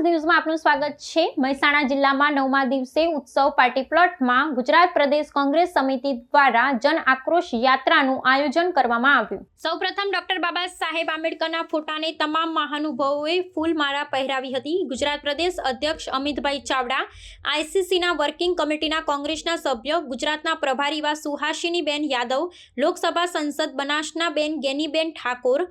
Focus ન્યૂઝમાં આપનું સ્વાગત છે। મહેસાણા જિલ્લામાં 9મા દિવસે ઉત્સવ પાર્ટી પ્લોટમાં ગુજરાત પ્રદેશ કોંગ્રેસ સમિતિ દ્વારા જન આક્રોશ યાત્રાનું આયોજન કરવામાં આવ્યું। સૌપ્રથમ ડોક્ટર બાબા સાહેબ આંબેડકરના ફોટાને તમામ મહાનુભાવોએ ફૂલમાળા પહેરાવી હતી। ગુજરાત પ્રદેશ અધ્યક્ષ અમિતભાઈ ચાવડા, આઈસીસીના વર્કિંગ કમિટીના કોંગ્રેસના સભ્ય, ગુજરાતના પ્રભારી એવા સુહાસિનીબેન યાદવ, લોકસભા સંસદ બનાસનાબેન ગેનીબેન ઠાકોર,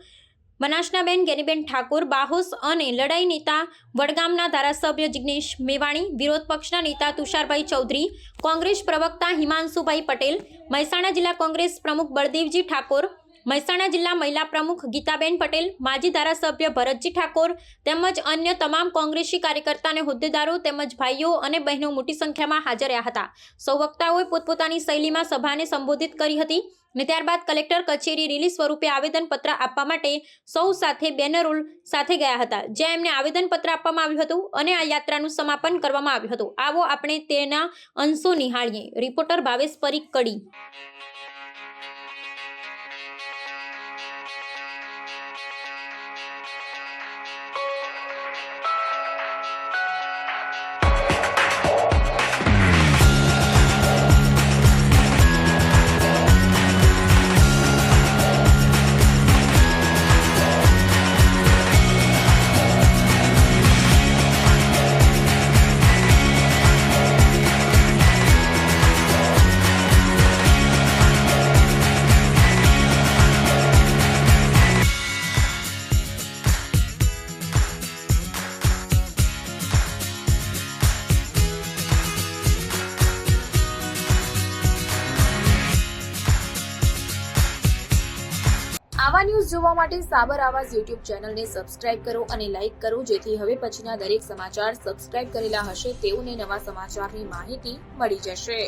બાહોસ અને લડાઈ નેતા વડગામના ધારાસભ્ય જિગ્નેશ મેવાણી, વિરોધ પક્ષના નેતા તુષારભાઈ ચૌધરી, કોંગ્રેસ પ્રવક્તા હિમાંશુભાઈ પટેલ, મહેસાણા જિલ્લા કોંગ્રેસ પ્રમુખ બળદેવજી ઠાકોર, મહેસાણા જિલ્લા મહિલા પ્રમુખ ગીતાબેન પટેલ, માજી ધારાસભ્ય ભરતજી ઠાકોર તેમજ અન્ય તમામ કોંગ્રેસી કાર્યકર્તા અને હોદ્દેદારો તેમજ ભાઈઓ અને બહેનો મોટી સંખ્યામાં હાજર રહ્યા હતા। સૌ વક્તાઓએ પોતપોતાની શૈલીમાં સભાને સંબોધિત કરી હતી અને ત્યારબાદ કલેક્ટર કચેરી રિલીઝ સ્વરૂપે આવેદનપત્ર આપવા માટે સૌ સાથે બેનરો સાથે ગયા હતા, જ્યાં એમને આવેદનપત્ર આપવામાં આવ્યું હતું અને આ યાત્રાનું સમાપન કરવામાં આવ્યું હતું। આવો આપણે તેના અંશો નિહાળીએ। રિપોર્ટર ભાવેશ પરીખ, કડી। આવા ન્યૂઝ જોવા માટે સાબર આવાઝ યુટ્યુબ ચેનલને સબસ્ક્રાઇબ કરો અને લાઇક કરો, જેથી હવે પછીના દરેક સમાચાર સબસ્ક્રાઇબ કરેલા હશે તેઓને નવા સમાચારની માહિતી મળી જશે।